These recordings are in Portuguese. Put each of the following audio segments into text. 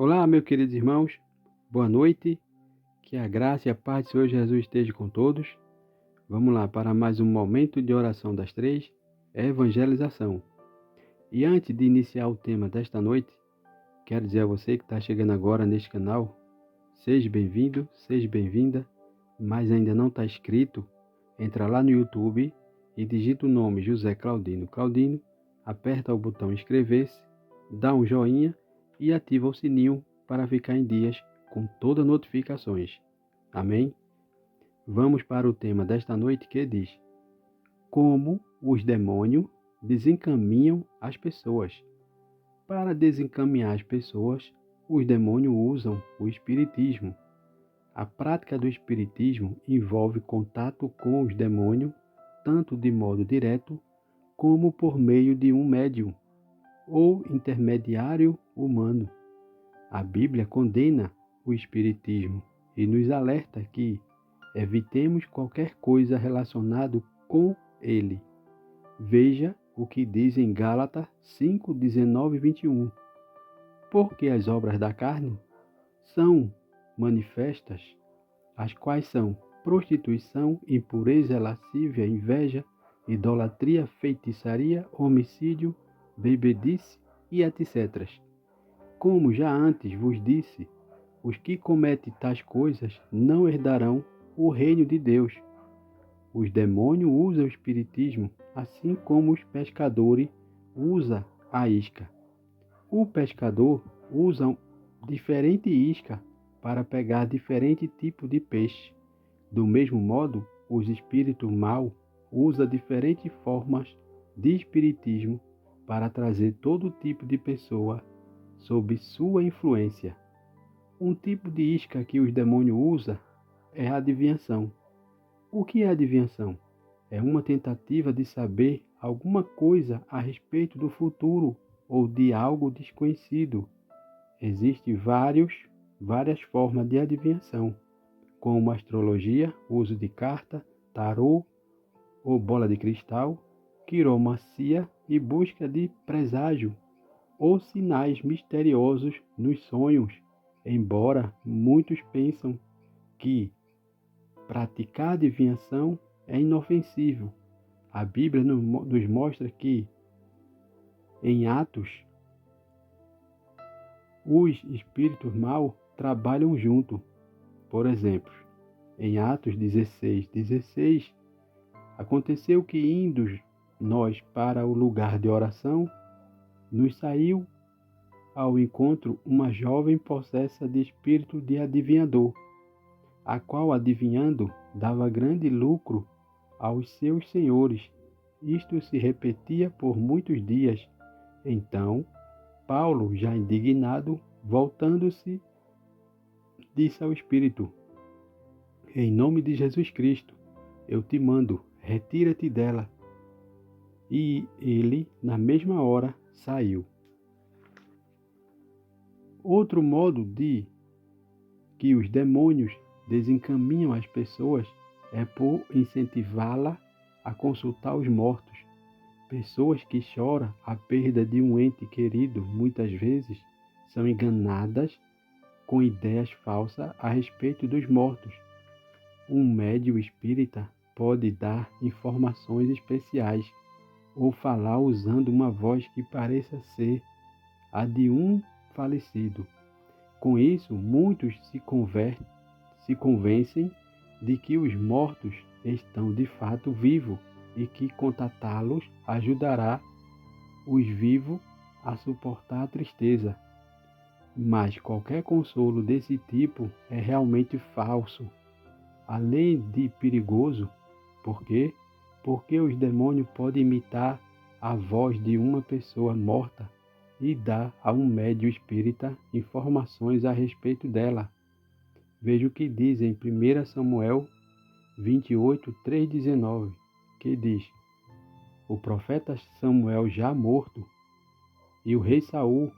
Olá, meus queridos irmãos, boa noite, que a graça e a paz do Senhor Jesus esteja com todos. Vamos lá para mais um momento de oração das três, evangelização. E antes de iniciar o tema desta noite, quero dizer a você que está chegando agora neste canal, seja bem-vindo, seja bem-vinda, mas ainda não está inscrito, entra lá no YouTube e digita o nome José Claudino Claudino, aperta o botão inscrever-se, dá um joinha e ativa o sininho para ficar em dias com todas as notificações. Amém? Vamos para o tema desta noite que diz: como os demônios desencaminham as pessoas. Para desencaminhar as pessoas, os demônios usam o espiritismo. A prática do espiritismo envolve contato com os demônios, tanto de modo direto como por meio de um médium ou intermediário humano. A Bíblia condena o espiritismo e nos alerta que evitemos qualquer coisa relacionada com ele. Veja o que diz em Gálatas 5, 19 e 21. Porque as obras da carne são manifestas, as quais são prostituição, impureza, lascívia, inveja, idolatria, feitiçaria, homicídio, bebedice e etc. Como já antes vos disse, os que cometem tais coisas não herdarão o reino de Deus. Os demônios usam o espiritismo, assim como os pescadores usam a isca. O pescador usa diferente isca para pegar diferente tipo de peixe. Do mesmo modo, os espíritos maus usam diferentes formas de espiritismo para trazer todo tipo de pessoa sob sua influência. Um tipo de isca que os demônios usam é a adivinhação. O que é adivinhação? É uma tentativa de saber alguma coisa a respeito do futuro ou de algo desconhecido. Existem várias formas de adivinhação, como astrologia, uso de carta, tarô ou bola de cristal, quiromancia e busca de presságio ou sinais misteriosos nos sonhos, embora muitos pensam que praticar adivinhação é inofensivo. A Bíblia nos mostra que, em Atos, os espíritos maus trabalham junto. Por exemplo, em Atos 16:16, aconteceu que, indo nós para o lugar de oração, nos saiu ao encontro uma jovem possessa de espírito de adivinhador, a qual, adivinhando, dava grande lucro aos seus senhores. Isto se repetia por muitos dias. Então, Paulo, já indignado, voltando-se, disse ao espírito: em nome de Jesus Cristo, eu te mando, retira-te dela. E ele, na mesma hora, saiu. Outro modo de que os demônios desencaminham as pessoas é por incentivá-la a consultar os mortos. Pessoas que choram a perda de um ente querido muitas vezes são enganadas com ideias falsas a respeito dos mortos. Um médium espírita pode dar informações especiais ou falar usando uma voz que pareça ser a de um falecido. Com isso, muitos se convencem de que os mortos estão de fato vivos e que contatá-los ajudará os vivos a suportar a tristeza. Mas qualquer consolo desse tipo é realmente falso, além de perigoso. Por quê? Porque os demônios podem imitar a voz de uma pessoa morta e dar a um médium espírita informações a respeito dela. Veja o que diz em 1 Samuel 28, 3:19, que diz: o profeta Samuel já morto e o rei Saul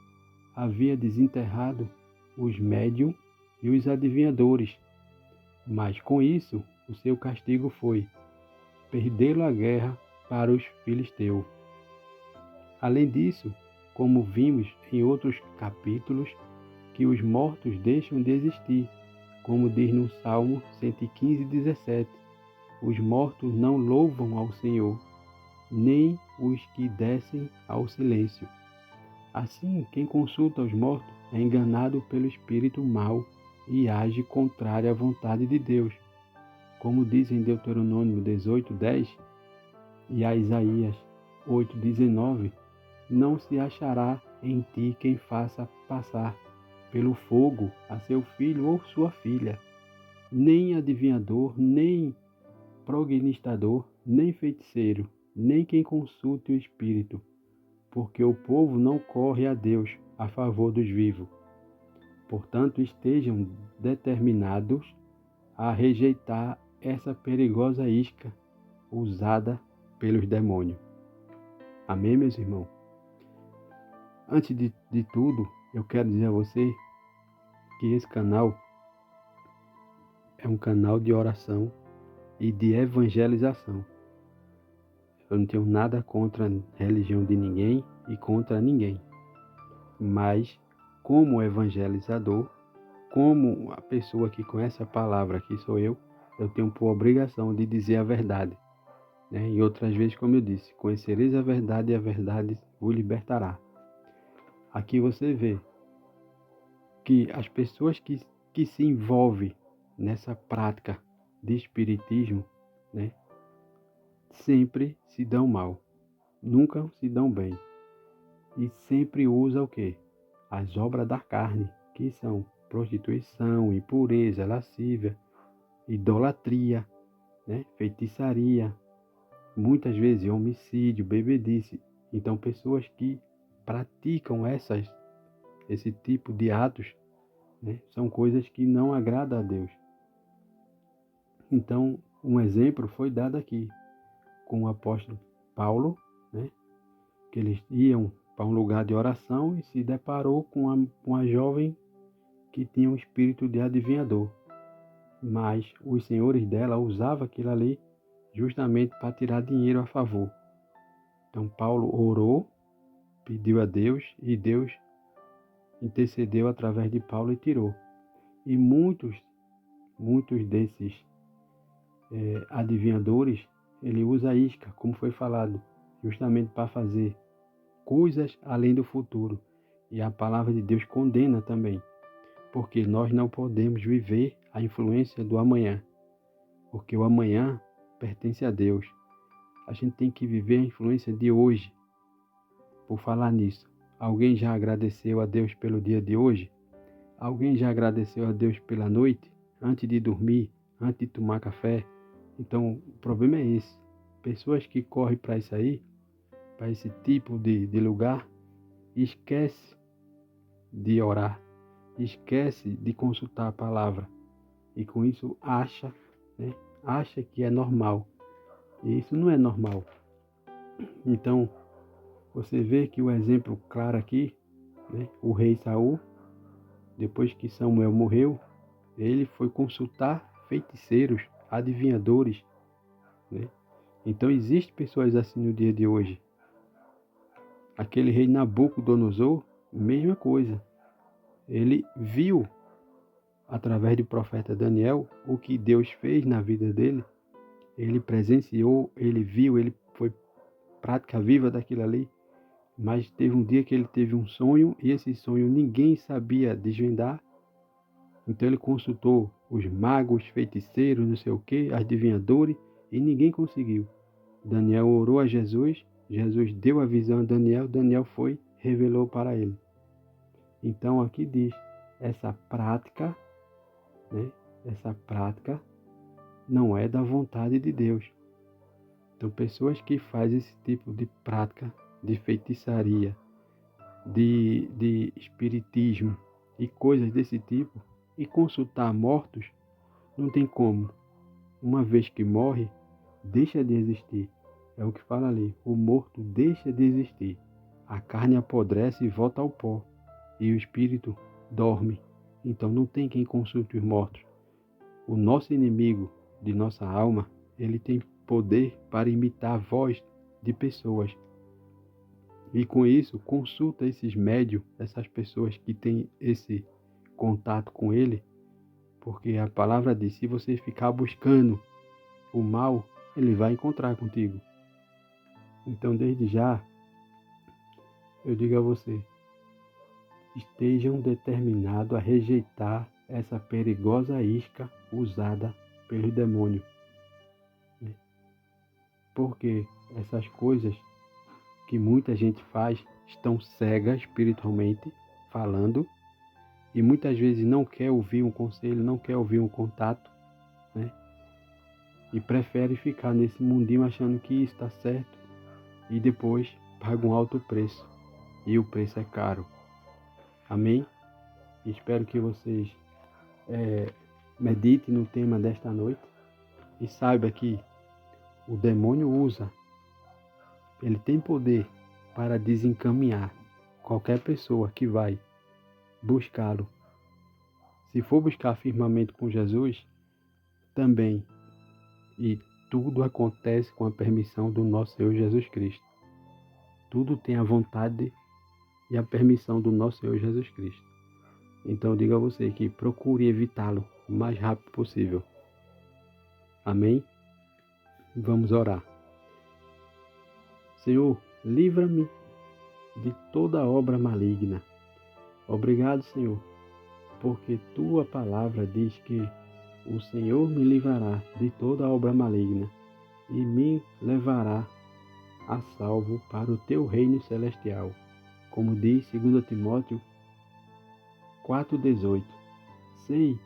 havia desenterrado os médiums e os adivinhadores, mas com isso o seu castigo foi perdê-lo a guerra para os filisteus. Além disso, como vimos em outros capítulos, que os mortos deixam de existir, como diz no Salmo 115:17. Os mortos não louvam ao Senhor, nem os que descem ao silêncio. Assim, quem consulta os mortos é enganado pelo espírito mau e age contrário à vontade de Deus. Como diz em Deuteronômio 18:10 e a Isaías 8:19, não se achará em ti quem faça passar pelo fogo a seu filho ou sua filha, nem adivinhador, nem prognostador, nem feiticeiro, nem quem consulte o espírito, porque o povo não corre a Deus a favor dos vivos. Portanto, estejam determinados a rejeitar essa perigosa isca usada pelos demônios. Amém, meus irmãos? Antes de tudo, eu quero dizer a você que esse canal é um canal de oração e de evangelização. Eu não tenho nada contra a religião de ninguém e contra ninguém. Mas, como evangelizador, como a pessoa que conhece a palavra, que sou eu tenho por obrigação de dizer a verdade. E outras vezes, como eu disse, conhecereis a verdade e a verdade vos libertará. Aqui você vê que as pessoas que se envolvem nessa prática de espiritismo, sempre se dão mal, nunca se dão bem. E sempre usa o quê? As obras da carne, que são prostituição, impureza, lascívia, idolatria, feitiçaria, muitas vezes homicídio, bebedice. Então, pessoas que praticam esse tipo de atos, são coisas que não agradam a Deus. Então, um exemplo foi dado aqui com o apóstolo Paulo, que eles iam para um lugar de oração e se deparou com uma jovem que tinha um espírito de adivinhador. Mas os senhores dela usavam aquilo ali justamente para tirar dinheiro a favor. Então Paulo orou, pediu a Deus e Deus intercedeu através de Paulo e tirou. E muitos desses adivinhadores, ele usa a isca, como foi falado, justamente para fazer coisas além do futuro. E a palavra de Deus condena também, porque nós não podemos viver a influência do amanhã, porque o amanhã pertence a Deus. A gente tem que viver a influência de hoje. Por falar nisso, alguém já agradeceu a Deus pelo dia de hoje? Alguém já agradeceu a Deus pela noite, antes de dormir, antes de tomar café? Então, o problema é esse. Pessoas que correm para isso aí, para esse tipo de lugar, esquece de orar, esquece de consultar a palavra. E com isso acha que é normal. E isso não é normal. Então, você vê que o exemplo claro aqui, o rei Saul, depois que Samuel morreu, ele foi consultar feiticeiros, adivinhadores. Então, existem pessoas assim no dia de hoje. Aquele rei Nabucodonosor, mesma coisa. Ele viu, através do profeta Daniel, o que Deus fez na vida dele. Ele presenciou, ele viu, ele foi prática viva daquilo ali. Mas teve um dia que ele teve um sonho, e esse sonho ninguém sabia desvendar. Então ele consultou os magos, feiticeiros, não sei o que, adivinhadores, e ninguém conseguiu. Daniel orou a Jesus, Jesus deu a visão a Daniel, Daniel foi, revelou para ele. Então aqui diz, essa prática não é da vontade de Deus. Então pessoas que fazem esse tipo de prática, de feitiçaria, de espiritismo e coisas desse tipo, e consultar mortos, não tem como. Uma vez que morre, deixa de existir. É o que fala ali, o morto deixa de existir. A carne apodrece e volta ao pó, e o espírito dorme. Então não tem quem consulte os mortos. O nosso inimigo de nossa alma, ele tem poder para imitar a voz de pessoas. E com isso, consulta esses médios, essas pessoas que têm esse contato com ele, porque a palavra diz, se você ficar buscando o mal, ele vai encontrar contigo. Então, desde já, eu digo a você, estejam determinados a rejeitar essa perigosa isca usada pelo demônio. Porque essas coisas que muita gente faz estão cega espiritualmente falando e muitas vezes não quer ouvir um conselho, não quer ouvir um contato, né? E prefere ficar nesse mundinho achando que isso está certo e depois paga um alto preço. E o preço é caro. Amém? Espero que vocês meditem no tema desta noite e saiba que o demônio ele tem poder para desencaminhar qualquer pessoa que vai buscá-lo. Se for buscar firmamento com Jesus, também. E tudo acontece com a permissão do nosso Senhor Jesus Cristo. Tudo tem a vontade e a permissão do nosso Senhor Jesus Cristo. Então eu digo a você que procure evitá-lo o mais rápido possível. Amém? Vamos orar. Senhor, livra-me de toda obra maligna. Obrigado, Senhor, porque tua palavra diz que o Senhor me livrará de toda obra maligna e me levará a salvo para o teu reino celestial. Como diz 2 Timóteo 4,18. Sei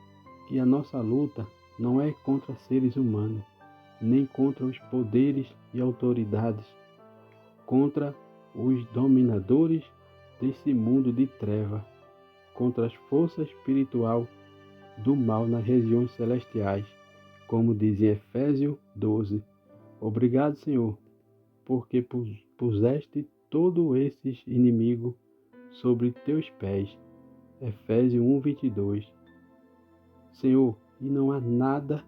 que a nossa luta não é contra seres humanos, nem contra os poderes e autoridades, contra os dominadores desse mundo de treva, contra as forças espirituais do mal nas regiões celestiais, como diz em Efésios 12. Obrigado, Senhor, porque puseste todos esses inimigos sobre teus pés. Efésios 1:22. Senhor, e não há nada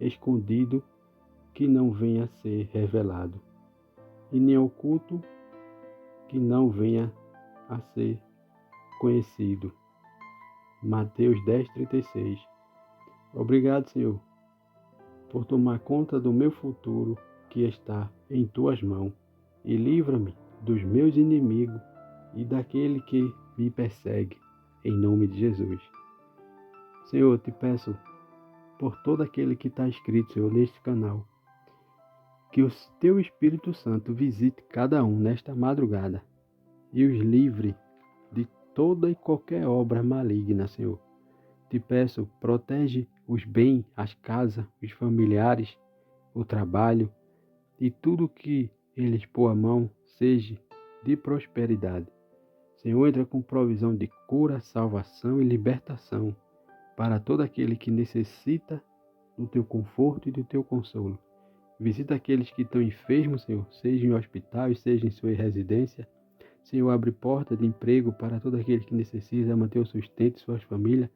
escondido que não venha a ser revelado, e nem oculto que não venha a ser conhecido. Mateus 10:36. Obrigado, Senhor, por tomar conta do meu futuro que está em tuas mãos, e livra-me dos meus inimigos e daquele que me persegue, em nome de Jesus. Senhor, eu te peço por todo aquele que está inscrito, Senhor, neste canal, que o teu Espírito Santo visite cada um nesta madrugada e os livre de toda e qualquer obra maligna, Senhor. Te peço, protege os bens, as casas, os familiares, o trabalho e tudo que eles pôr a mão seja de prosperidade. Senhor, entra com provisão de cura, salvação e libertação para todo aquele que necessita do teu conforto e do teu consolo. Visita aqueles que estão enfermos, Senhor, seja em hospitais, seja em sua residência. Senhor, abre porta de emprego para todo aquele que necessita manter o sustento de suas famílias.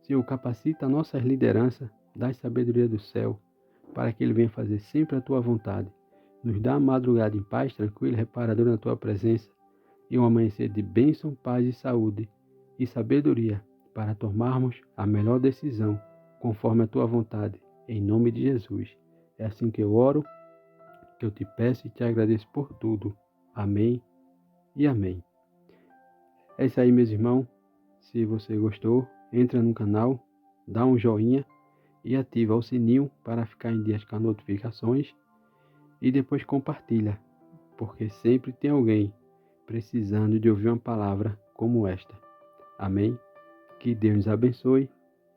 Senhor, capacita a nossas lideranças, dá sabedoria do céu, para que Ele venha fazer sempre a Tua vontade. Nos dá a madrugada em paz, tranquila e reparadora na Tua presença, e um amanhecer de bênção, paz e saúde, e sabedoria, para tomarmos a melhor decisão, conforme a Tua vontade, em nome de Jesus. É assim que eu oro, que eu te peço e te agradeço por tudo. Amém e amém. É isso aí, meus irmãos. Se você gostou, entra no canal, dá um joinha e ativa o sininho para ficar em dia com as notificações e depois compartilha, porque sempre tem alguém precisando de ouvir uma palavra como esta. Amém? Que Deus nos abençoe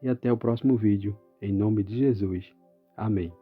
e até o próximo vídeo, em nome de Jesus. Amém.